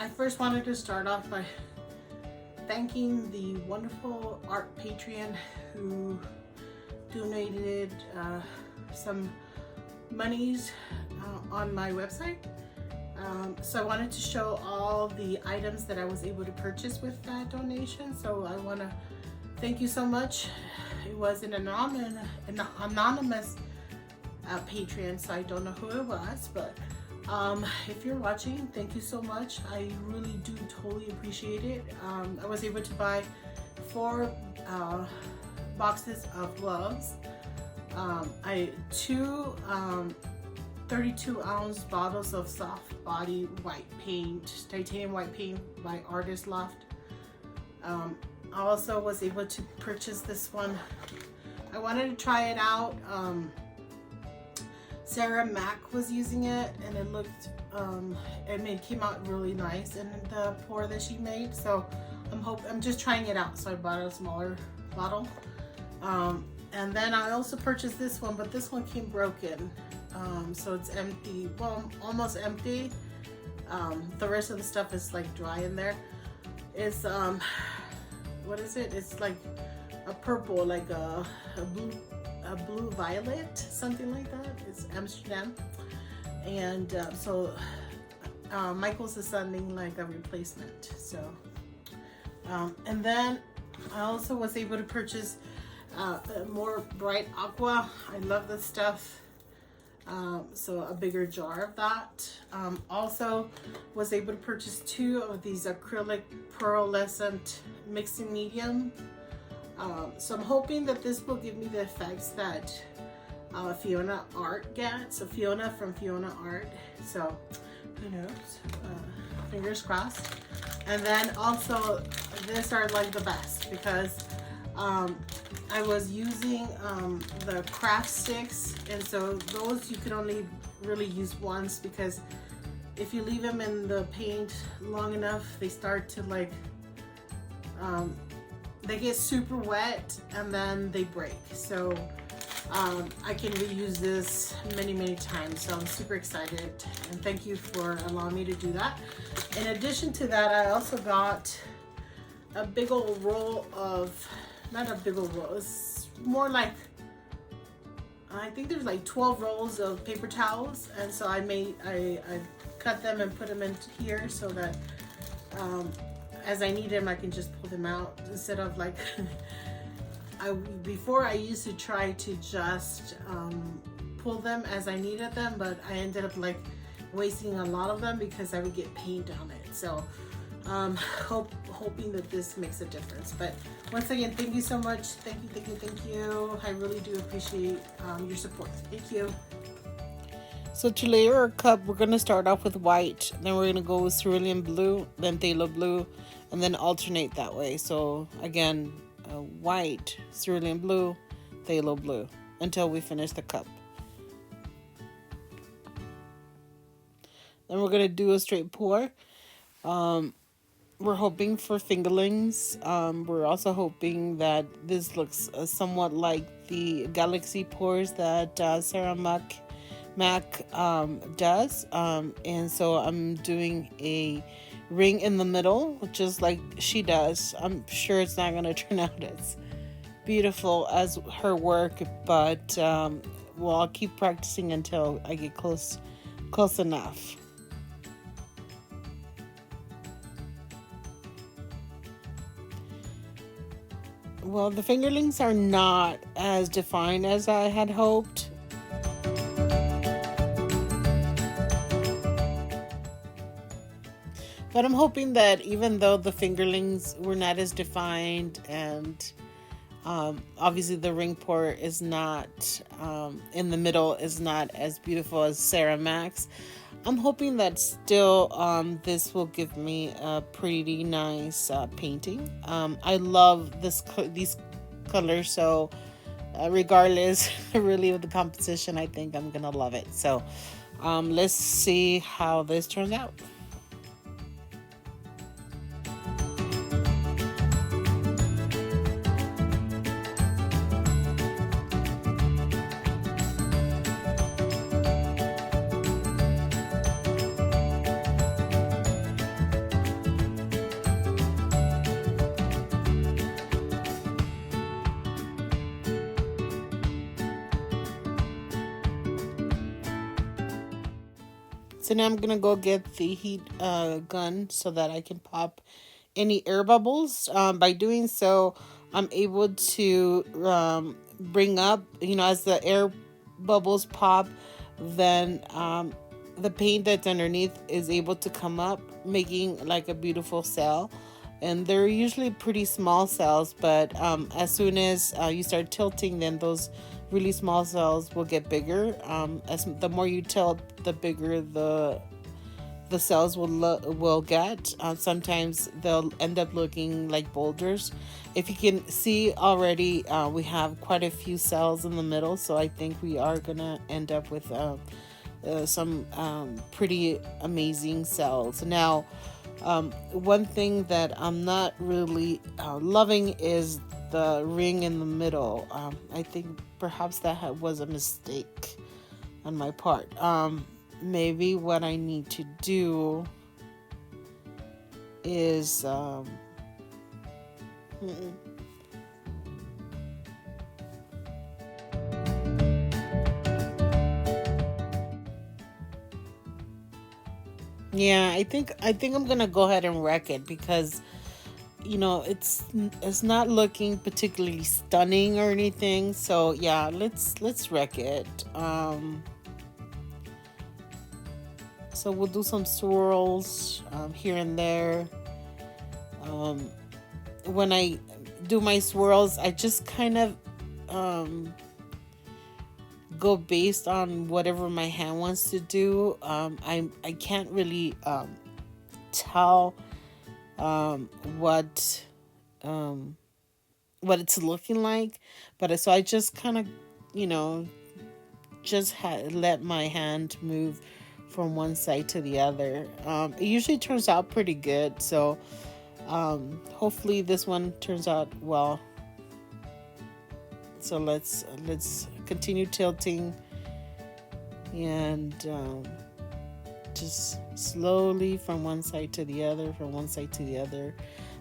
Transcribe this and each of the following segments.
I first wanted to start off by thanking the wonderful art Patreon who donated some monies on my website. So I wanted to show all the items that I was able to purchase with that donation. So I want to thank you so much. It was an anonymous Patreon, so I don't know who it was, but if you're watching, thank you so much. I really do totally appreciate it. I was able to buy 4 boxes of gloves, two 32-ounce bottles of soft body white paint, titanium white paint by Artist Loft. I also was able to purchase this one. I wanted to try it out. Sarah Mac was using it, and it looked, it came out really nice in the pour that she made. So I'm just trying it out. So I bought a smaller bottle, and then I also purchased this one, but this one came broken. So it's empty, well, almost empty. The rest of the stuff is like dry in there. It's what is it? It's like a purple, like a blue violet, something like that. It's Amsterdam, and so Michael's is sending like a replacement. So and then I also was able to purchase more bright aqua. I love this stuff. So a bigger jar of that. Also was able to purchase 2 of these acrylic pearlescent mixing medium. So I'm hoping that this will give me the effects that Fiona Art gets. So Fiona from Fiona Art. So who knows? Fingers crossed. And then also these are like the best because I was using the craft sticks, and so those you can only really use once, because if you leave them in the paint long enough, they start to like they get super wet and then they break. So I can reuse this many times. So I'm super excited, and thank you for allowing me to do that. In addition to that, I also got a big old roll of, not a big old roll, it's more like, I think there's like 12 rolls of paper towels, and so I cut them and put them in here so that as I need them I can just pull them out, instead of like before I used to try to just pull them as I needed them, but I ended up like wasting a lot of them because I would get paint on it. So hoping that this makes a difference. But once again, thank you so much. Thank you. I really do appreciate your support. Thank you. So to layer our cup, we're going to start off with white, then we're going to go with cerulean blue, then phthalo blue, and then alternate that way. So again, white, cerulean blue, phthalo blue, until we finish the cup. Then we're going to do a straight pour. We're hoping for fingerlings. We're also hoping that this looks somewhat like the galaxy pours that Sarah Mac does. And so I'm doing a ring in the middle, just like she does. I'm sure it's not going to turn out as beautiful as her work, but well, I'll keep practicing until I get close enough. Well, the fingerlings are not as defined as I had hoped. But I'm hoping that even though the fingerlings were not as defined, and obviously the ring pour is not, in the middle is not as beautiful as Sarah Mac's, I'm hoping that still this will give me a pretty nice painting. I love these colors, so regardless really of the composition, I think I'm gonna love it. So let's see how this turns out. So now I'm gonna go get the heat gun so that I can pop any air bubbles. By doing so, I'm able to bring up, as the air bubbles pop, then the paint that's underneath is able to come up, making like a beautiful cell. And they're usually pretty small cells, but as soon as you start tilting, then those really small cells will get bigger. As the more you tilt, the bigger the cells will get. Sometimes they'll end up looking like boulders. If you can see already, we have quite a few cells in the middle, so I think we are gonna end up with some pretty amazing cells. Now, one thing that I'm not really loving is the ring in the middle. I think perhaps that was a mistake on my part. Maybe what I need to do is yeah, I think I'm gonna go ahead and wreck it because it's not looking particularly stunning or anything. So yeah, let's wreck it. So we'll do some swirls here and there. When I do my swirls, I just kind of go based on whatever my hand wants to do. I can't really tell what it's looking like, but so I just kind of just let my hand move from one side to the other. It usually turns out pretty good, so hopefully this one turns out well. So let's continue tilting and just slowly from one side to the other,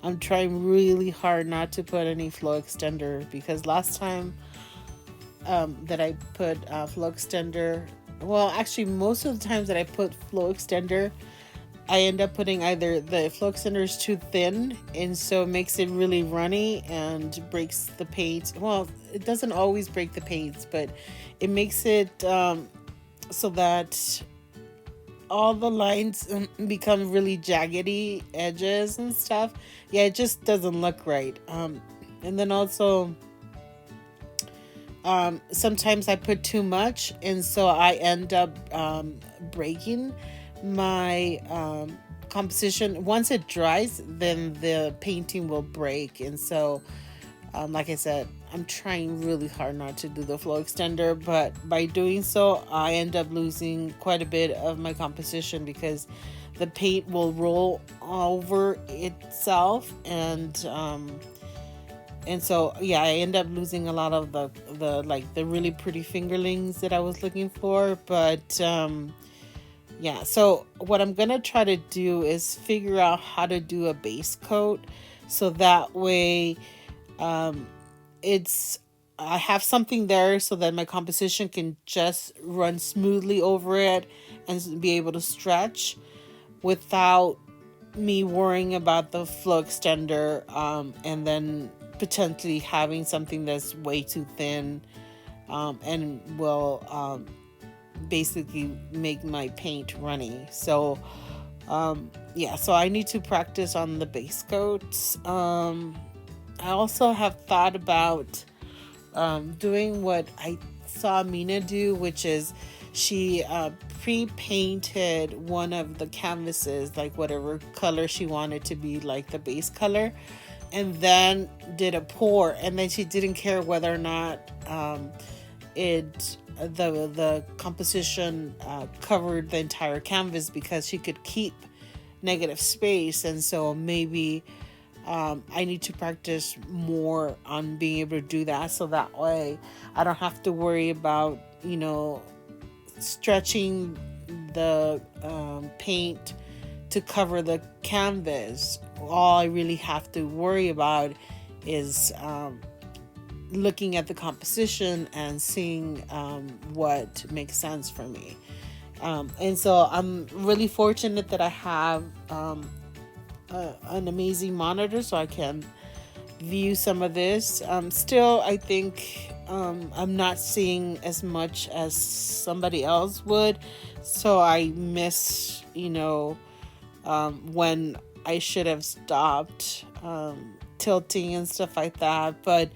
I'm trying really hard not to put any flow extender, because last time that I put flow extender, well, actually most of the times that I put flow extender, I end up putting either the flow extender is too thin, and so it makes it really runny and breaks the paint. Well, it doesn't always break the paints, but it makes it so that all the lines become really jaggedy edges and stuff. Yeah, it just doesn't look right. And then also sometimes I put too much, and so I end up breaking my composition. Once it dries, then the painting will break. And so like I said, I'm trying really hard not to do the flow extender, but by doing so I end up losing quite a bit of my composition because the paint will roll over itself, and so yeah, I end up losing a lot of the really pretty fingerlings that I was looking for. But yeah, so what I'm gonna try to do is figure out how to do a base coat, so that way I have something there so that my composition can just run smoothly over it and be able to stretch without me worrying about the flow extender, and then potentially having something that's way too thin and will basically make my paint runny. So yeah, so I need to practice on the base coats. I also have thought about doing what I saw Mina do, which is she pre-painted one of the canvases, like whatever color she wanted to be like the base color, and then did a pour, and then she didn't care whether or not the composition covered the entire canvas, because she could keep negative space. And so maybe I need to practice more on being able to do that, so that way I don't have to worry about stretching the paint to cover the canvas. All I really have to worry about is looking at the composition and seeing what makes sense for me. And so I'm really fortunate that I have an amazing monitor so I can view some of this. Still, I think I'm not seeing as much as somebody else would. So I miss, when I should have stopped tilting and stuff like that. But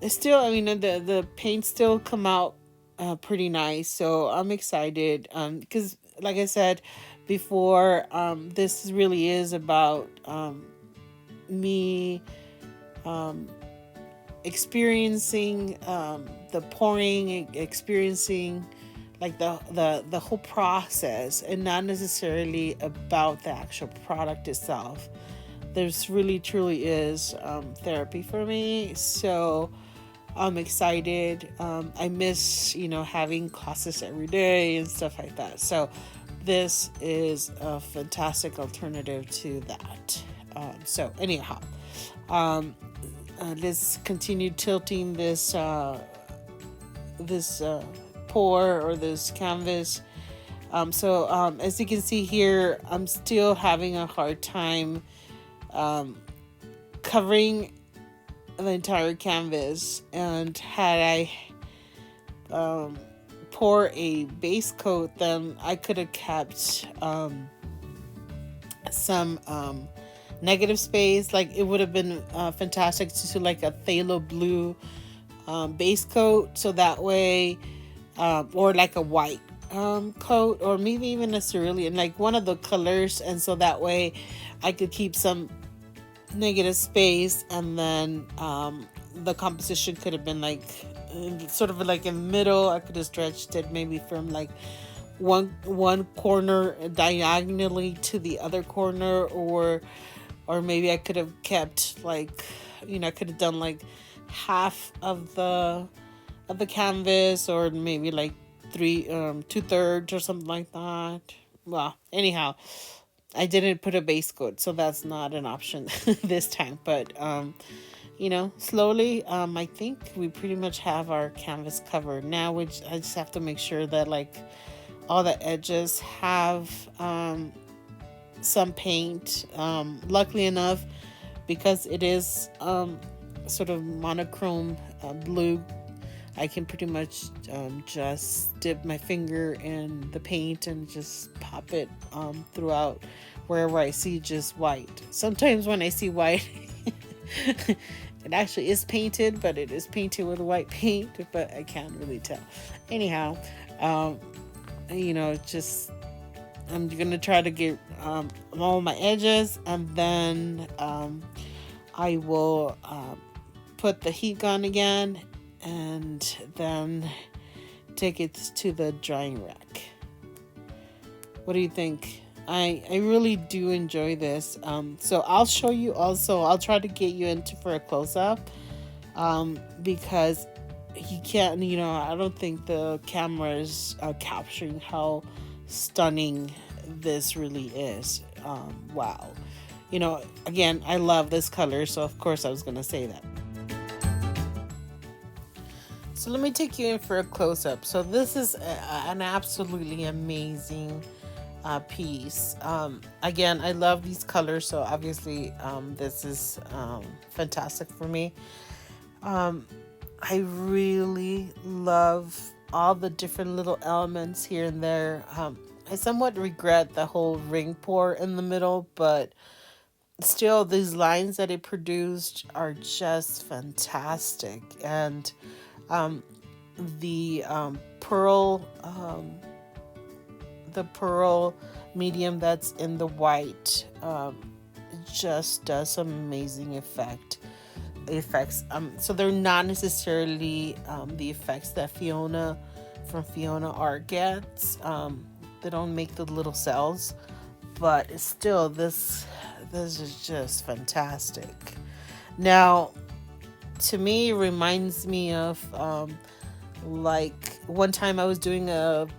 it's still, the paint still come out pretty nice. So I'm excited because, like I said before, this really is about me experiencing the pouring, experiencing like the whole process, and not necessarily about the actual product itself. There's really truly is therapy for me, so I'm excited. I miss having classes every day and stuff like that, so this is a fantastic alternative to that. So anyhow, let's continue tilting this pour or this canvas. So as you can see here, I'm still having a hard time covering the entire canvas, and had I pour a base coat, then I could have kept some negative space. Like it would have been fantastic to do like a phthalo blue base coat, so that way or like a white coat, or maybe even a cerulean, like one of the colors, and so that way I could keep some negative space, and then the composition could have been like sort of like in the middle. I could have stretched it maybe from like one corner diagonally to the other corner, or maybe I could have kept like, I could have done like half of the canvas, or maybe like 2/3 or something like that. Well, anyhow, I didn't put a base coat, so that's not an option this time. But slowly, I think we pretty much have our canvas covered now. Which I just have to make sure that like all the edges have some paint. Luckily enough, because it is sort of monochrome blue, I can pretty much just dip my finger in the paint and just pop it throughout wherever I see just white. Sometimes when I see white, it actually is painted, but it is painted with white paint, but I can't really tell. Anyhow, just I'm gonna try to get all my edges, and then I will put the heat gun again, and then take it to the drying rack. What do you think? I really do enjoy this. So I'll show you also. I'll try to get you into for a close-up because you can't, I don't think the camera is capturing how stunning this really is. Wow. Again, I love this color, so of course I was going to say that. So let me take you in for a close-up. So this is an absolutely amazing piece. Again, I love these colors, so obviously this is fantastic for me. I really love all the different little elements here and there. I somewhat regret the whole ring pour in the middle, but still these lines that it produced are just fantastic. And the pearl medium that's in the white just does some amazing effects. So they're not necessarily the effects that Fiona from Fiona Art gets. They don't make the little cells, but it's still this is just fantastic. Now, to me, it reminds me of like one time I was doing an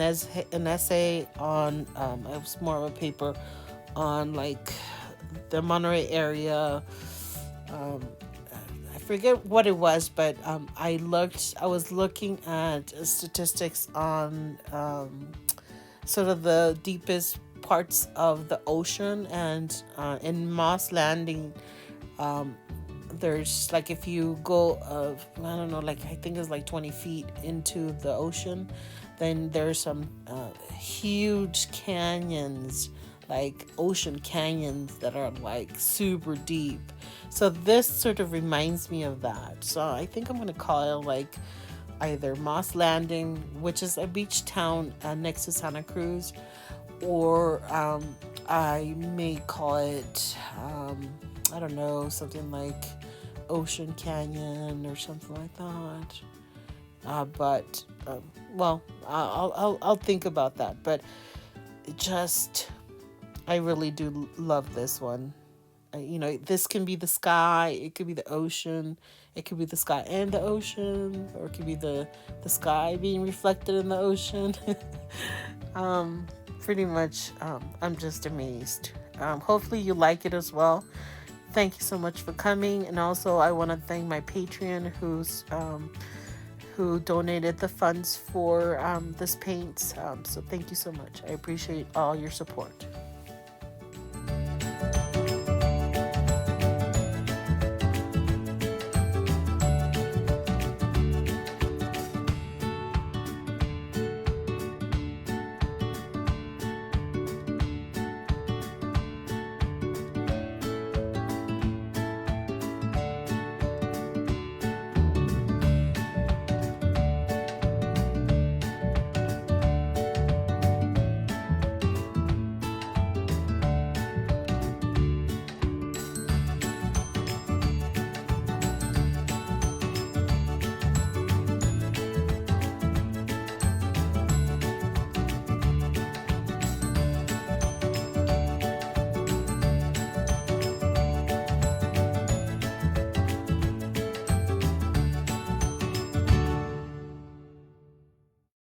essay on it was more of a paper on like the Monterey area. I forget what it was, but I was looking at statistics on sort of the deepest parts of the ocean, and in Moss Landing, there's like, if you go I don't know, like I think it's like 20 feet into the ocean, then there's some huge canyons, like ocean canyons that are like super deep. So this sort of reminds me of that. So I think I'm going to call it like either Moss Landing, which is a beach town next to Santa Cruz, or I may call it, I don't know, something like Ocean Canyon or something like that. But well, I'll think about that. But I really do love this one. This can be the sky, it could be the ocean, it could be the sky and the ocean, or it could be the sky being reflected in the ocean. Pretty much, I'm just amazed. Hopefully you like it as well. Thank you so much for coming, and also I want to thank my Patreon who donated the funds for this paint. So thank you so much. I appreciate all your support.